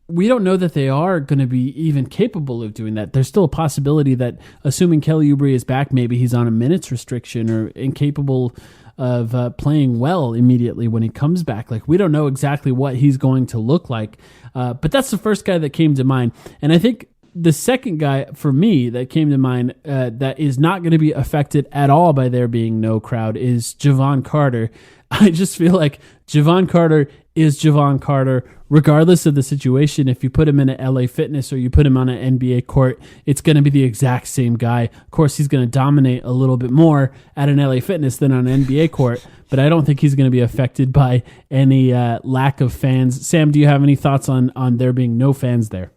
We don't know that they are going to be even capable of doing that. There's still a possibility that, assuming Kelly Oubre is back, maybe he's on a minutes restriction or incapable of playing well immediately when he comes back. Like, we don't know exactly what he's going to look like, but that's the first guy that came to mind. And I think the second guy for me that came to mind that is not going to be affected at all by there being no crowd is Javon Carter. I just feel like Javon Carter is Javon Carter, regardless of the situation. If you put him in an LA Fitness or you put him on an NBA court, it's going to be the exact same guy. Of course, he's going to dominate a little bit more at an LA Fitness than on an NBA court, but I don't think he's going to be affected by any lack of fans. Sam, do you have any thoughts on there being no fans there?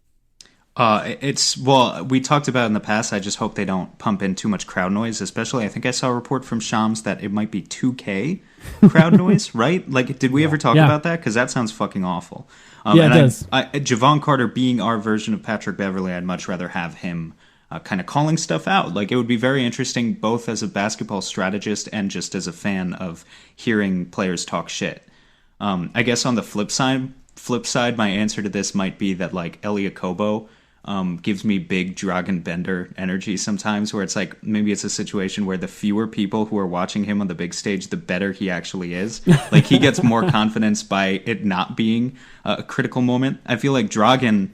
We talked about in the past. I just hope they don't pump in too much crowd noise, especially I think I saw a report from Shams that it might be 2K crowd noise, right? Like, did we ever talk about that? Because that sounds fucking awful. It does. Javon Carter being our version of Patrick Beverley, I'd much rather have him kind of calling stuff out. Like, it would be very interesting both as a basketball strategist and just as a fan of hearing players talk shit. I guess on the flip side, my answer to this might be that, like, Elie Okobo gives me big Dragan Bender energy sometimes, where it's like maybe it's a situation where the fewer people who are watching him on the big stage, the better he actually is. Like, he gets more confidence by it not being a critical moment. I feel like Dragan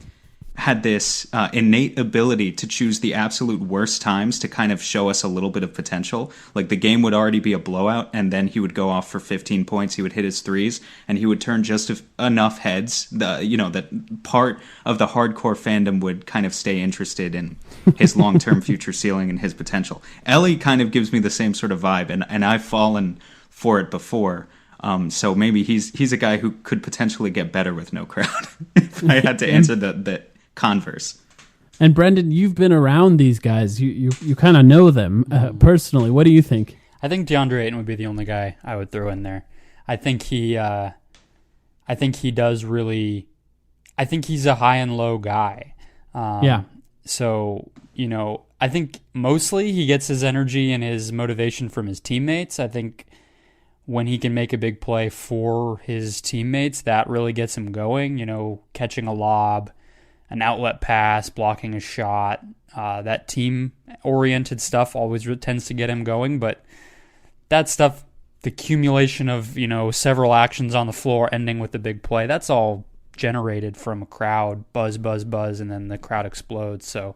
had this innate ability to choose the absolute worst times to kind of show us a little bit of potential. Like, the game would already be a blowout, and then he would go off for 15 points. He would hit his threes, and he would turn just enough heads. That part of the hardcore fandom would kind of stay interested in his long-term future ceiling and his potential. Ellie kind of gives me the same sort of vibe, and I've fallen for it before. So maybe he's a guy who could potentially get better with no crowd. If I had to answer the converse. And Brendon, you've been around these guys. You kind of know them personally. What do you think? I think DeAndre Ayton would be the only guy I would throw in there. I think he does really. I think he's a high and low guy. So, I think mostly he gets his energy and his motivation from his teammates. I think when he can make a big play for his teammates, that really gets him going. Catching a lob, an outlet pass, blocking a shot, that team-oriented stuff always tends to get him going. But that stuff, the accumulation of, several actions on the floor ending with the big play, that's all generated from a crowd, buzz, buzz, buzz, and then the crowd explodes. So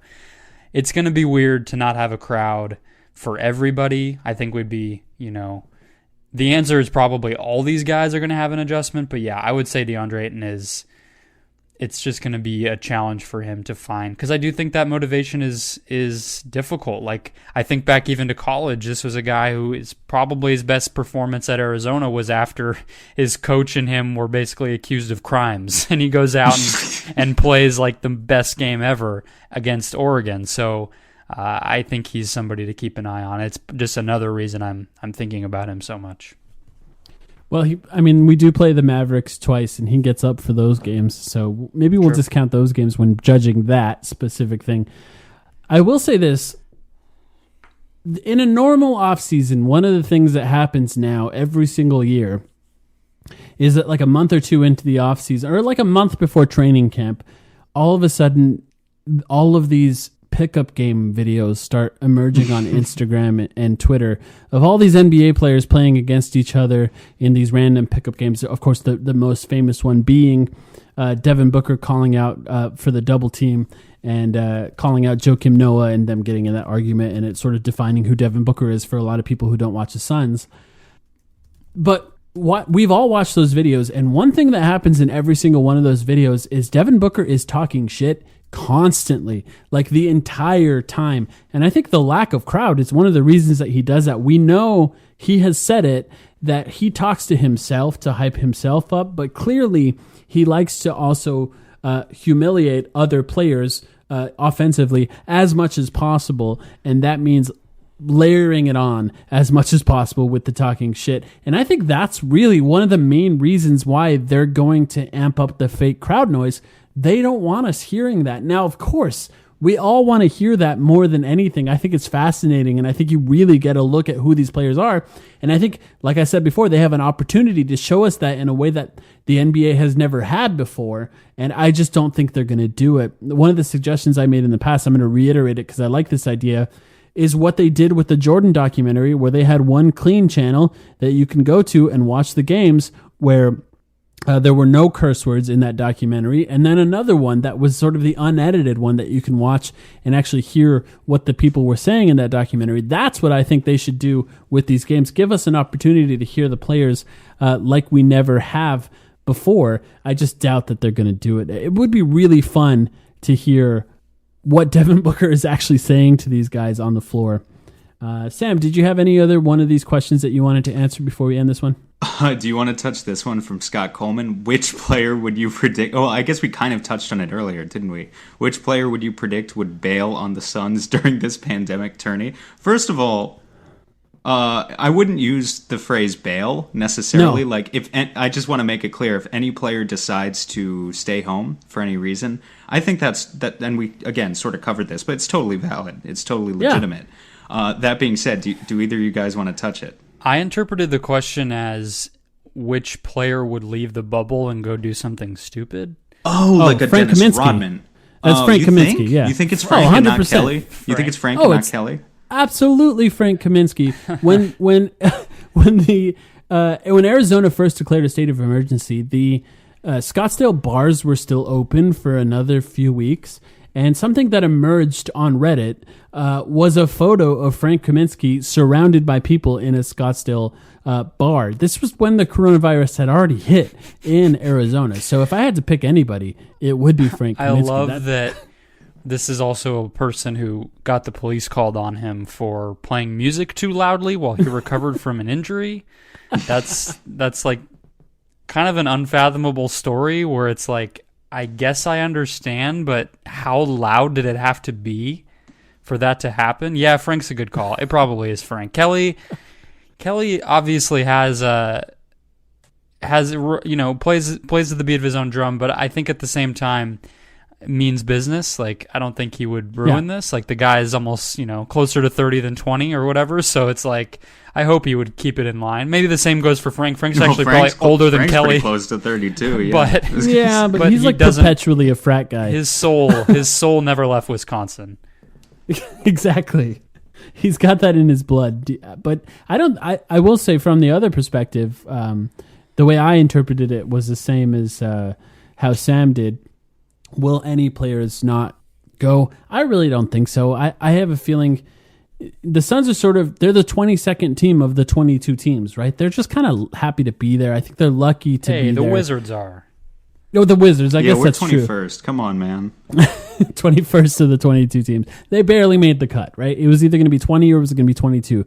it's going to be weird to not have a crowd for everybody. I think would be, the answer is probably all these guys are going to have an adjustment. But yeah, I would say DeAndre Ayton it's just going to be a challenge for him to find, because I do think that motivation is difficult. Like, I think back even to college, this was a guy who is probably his best performance at Arizona was after his coach and him were basically accused of crimes, and he goes out and plays like the best game ever against Oregon. So I think he's somebody to keep an eye on. It's just another reason I'm thinking about him so much. Well, we do play the Mavericks twice, and he gets up for those games. So maybe we'll discount those games when judging that specific thing. I will say this. In a normal offseason, one of the things that happens now every single year is that like a month or two into the offseason, or like a month before training camp, all of a sudden, all of these pickup game videos start emerging on Instagram and Twitter of all these NBA players playing against each other in these random pickup games. Of course, the most famous one being Devin Booker calling out for the double team and calling out Joakim Noah and them getting in that argument, and it's sort of defining who Devin Booker is for a lot of people who don't watch the Suns. But we've all watched those videos, and one thing that happens in every single one of those videos is Devin Booker is talking shit constantly, like the entire time. And I think the lack of crowd is one of the reasons that he does that. We know he has said it, that he talks to himself to hype himself up, but clearly he likes to also humiliate other players offensively as much as possible, and that means layering it on as much as possible with the talking shit. And I think that's really one of the main reasons why they're going to amp up the fake crowd noise. They don't want us hearing that. Now, of course, we all want to hear that more than anything. I think it's fascinating, and I think you really get a look at who these players are. And I think, like I said before, they have an opportunity to show us that in a way that the NBA has never had before, and I just don't think they're going to do it. One of the suggestions I made in the past, I'm going to reiterate it because I like this idea, is what they did with the Jordan documentary, where they had one clean channel that you can go to and watch the games, where there were no curse words in that documentary, and then another one that was sort of the unedited one that you can watch and actually hear what the people were saying in that documentary. That's what I think they should do with these games. Give us an opportunity to hear the players like we never have before. I just doubt that they're going to do it. It would be really fun to hear what Devin Booker is actually saying to these guys on the floor. Sam, did you have any other one of these questions that you wanted to answer before we end this one? Do you want to touch this one from Scott Coleman? Which player would you predict? Oh, I guess we kind of touched on it earlier, didn't we? Which player would you predict would bail on the Suns during this pandemic tourney? First of all, I wouldn't use the phrase bail necessarily. No. Like, I just want to make it clear, if any player decides to stay home for any reason, I think that. And we again sort of covered this, but it's totally valid. It's totally legitimate. Yeah. That being said, do either of you guys want to touch it? I interpreted the question as which player would leave the bubble and go do something stupid. Like a Frank Dennis Kaminsky. Rodman. That's Frank Kaminsky. Think? Yeah, you think it's Frank and not Kelly? You think it's Frank and not Kelly? Absolutely Frank Kaminsky. When Arizona first declared a state of emergency, the Scottsdale bars were still open for another few weeks, and something that emerged on Reddit was a photo of Frank Kaminsky surrounded by people in a Scottsdale bar. This was when the coronavirus had already hit in Arizona. So if I had to pick anybody, it would be Frank Kaminsky. I love that this is also a person who got the police called on him for playing music too loudly while he recovered from an injury. That's like kind of an unfathomable story where it's like, I guess I understand, but how loud did it have to be for that to happen? Yeah, Frank's a good call. It probably is Frank. Kelly obviously plays at the beat of his own drum, but I think at the same time means business. Like, I don't think he would ruin this. Like, the guy is almost, closer to 30 than 20 or whatever. So it's like, I hope he would keep it in line. Maybe the same goes for Frank. Frank's probably older than Frank's Kelly. Pretty close to 32, yeah. But he's like perpetually a frat guy. His soul never left Wisconsin. Exactly. He's got that in his blood. But I will say, from the other perspective, the way I interpreted it was the same as how Sam did. Will any players not go? I really don't think so. I have a feeling the Suns are they're the 22nd team of the 22 teams, right? They're just kind of happy to be there. I think they're lucky to be there. The Wizards are. No, the Wizards. I guess that's 21st. true. Come on, man. 21st of the 22 teams. They barely made the cut, right? It was either going to be 20 or it was going to be 22.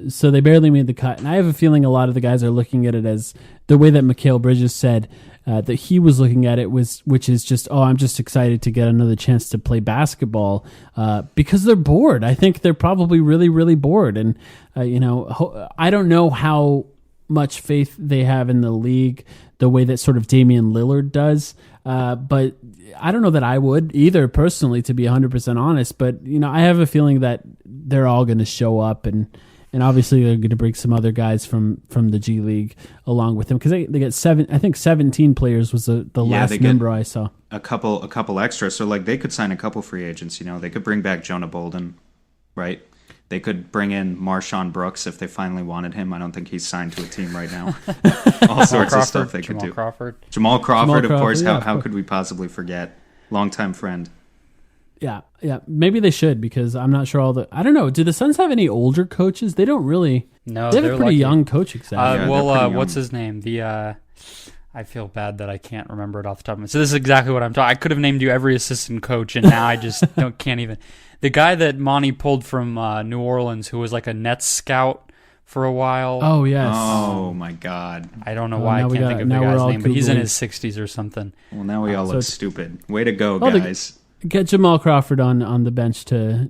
So they barely made the cut. And I have a feeling a lot of the guys are looking at it as the way that Mikal Bridges said that he was looking at it, which is just, I'm just excited to get another chance to play basketball because they're bored. I think they're probably really, really bored. And, I don't know how much faith they have in the league the way that sort of Damian Lillard does. But I don't know that I would either personally, to be 100% honest. But, I have a feeling that they're all going to show up and obviously they're going to bring some other guys from the G League along with them because they get 17 players was the last number I saw. A couple extra. So like they could sign a couple free agents, they could bring back Jonah Bolden, right? They could bring in Marshawn Brooks if they finally wanted him. I don't think he's signed to a team right now. All sorts of stuff they could do. Jamal Crawford, of course. How could we possibly forget? Longtime friend. Yeah. Maybe they should because I'm not sure I don't know. Do the Suns have any older coaches? They don't really. No, they have a pretty young coaching staff. What's his name? I feel bad that I can't remember it off the top of my head. So this is exactly what I'm talking. I could have named you every assistant coach, and now I just can't even. The guy that Monty pulled from New Orleans, who was like a Nets scout for a while. Oh, yes. Oh, my God. I don't know why I can't think of the guy's name, but he's in his 60s or something. Well, now we all look stupid. Way to go, guys. Get Jamal Crawford on the bench to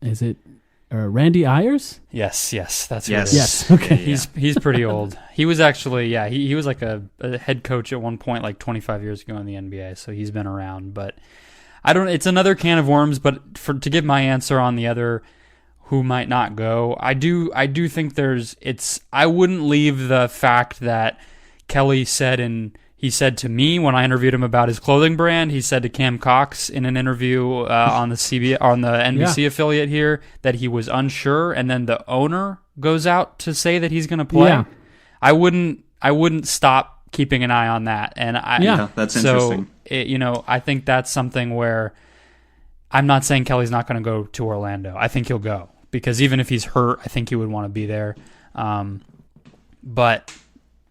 is it Randy Ayers? Yes, that's who yes. It is. Yes, okay. He's pretty old. He was actually, he was like a head coach at one point, like 25 years ago in the NBA, so he's been around, but it's another can of worms, but to give my answer on the other who might not go, I do think I wouldn't leave the fact that Kelly said in He said to me when I interviewed him about his clothing brand, he said to Cam Cox in an interview on the NBC affiliate here that he was unsure, and then the owner goes out to say that he's going to play. Yeah. I wouldn't stop keeping an eye on that, and that's interesting. I think that's something where I'm not saying Kelly's not going to go to Orlando. I think he'll go because even if he's hurt, I think he would want to be there. But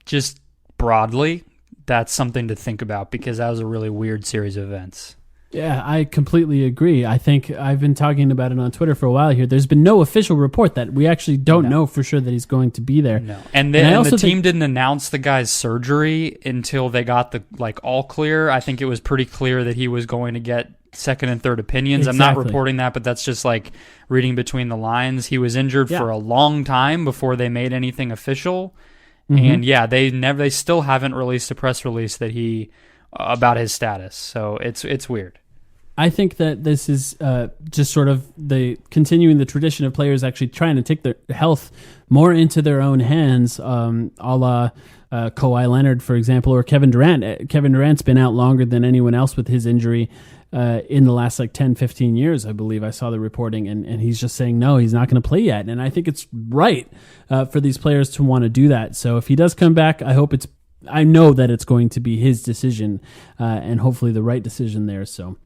just broadly, that's something to think about because that was a really weird series of events. Yeah, I completely agree. I think I've been talking about it on Twitter for a while here. There's been no official report that we actually don't know for sure that he's going to be there. No. And the team didn't announce the guy's surgery until they got the all clear. I think it was pretty clear that he was going to get second and third opinions. Exactly. I'm not reporting that, but that's just reading between the lines. He was injured for a long time before they made anything official. And they still haven't released a press release that about his status. So it's weird. I think that this is just sort of continuing the tradition of players actually trying to take their health more into their own hands, a la Kawhi Leonard, for example, or Kevin Durant. Kevin Durant's been out longer than anyone else with his injury in the last 10, 15 years, I believe. I saw the reporting, and he's just saying, no, he's not going to play yet. And I think it's right for these players to want to do that. So if he does come back, I know that it's going to be his decision and hopefully the right decision there. So,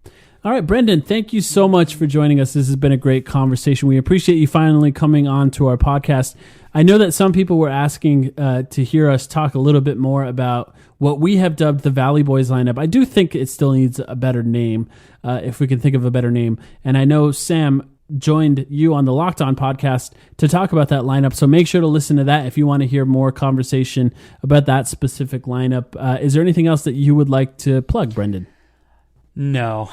all right, Brendon, thank you so much for joining us. This has been a great conversation. We appreciate you finally coming on to our podcast. I know that some people were asking to hear us talk a little bit more about what we have dubbed the Valley Boys lineup. I do think it still needs a better name, if we can think of a better name. And I know Sam joined you on the Locked On podcast to talk about that lineup. So make sure to listen to that if you want to hear more conversation about that specific lineup. Is there anything else that you would like to plug, Brendon? No,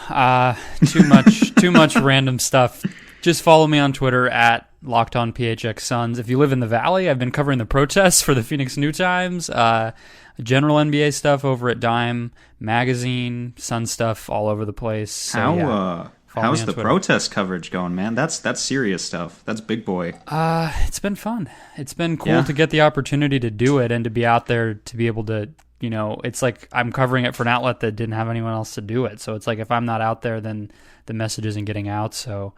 too much random stuff. Just follow me on Twitter at LockedOnPHXSuns. If you live in the Valley, I've been covering the protests for the Phoenix New Times, general NBA stuff over at Dime Magazine, Sun stuff all over the place. So, how's the protest coverage going, man? That's serious stuff. That's big boy. It's been fun. It's been cool to get the opportunity to do it and to be out there to be able to, it's like I'm covering it for an outlet that didn't have anyone else to do it. So it's like if I'm not out there, then the message isn't getting out. So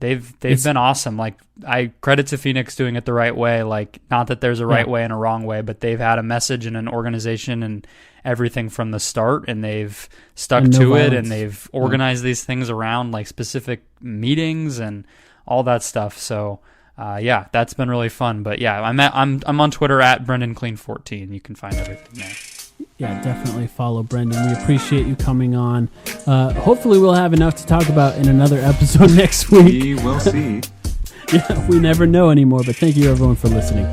they've been awesome. Like, I credit to Phoenix doing it the right way. Like, not that there's a right way and a wrong way, but they've had a message and an organization and everything from the start, and they've stuck to it, and they've organized these things around like specific meetings and all that stuff. So that's been really fun. But yeah, I'm on Twitter at Brendon Kleen 14. You can find everything there. Yeah, definitely follow Brendon. We appreciate you coming on. Hopefully we'll have enough to talk about in another episode next week. We will see. Yeah, we never know anymore, but thank you everyone for listening.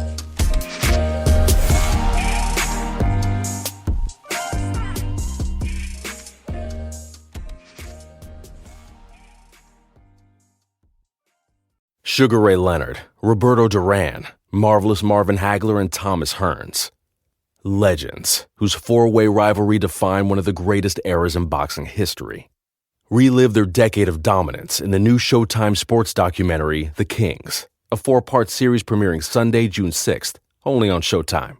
Sugar Ray Leonard, Roberto Duran, Marvelous Marvin Hagler, and Thomas Hearns. Legends, whose four-way rivalry defined one of the greatest eras in boxing history. Relive their decade of dominance in the new Showtime sports documentary, The Kings, a 4-part series premiering Sunday, June 6th, only on Showtime.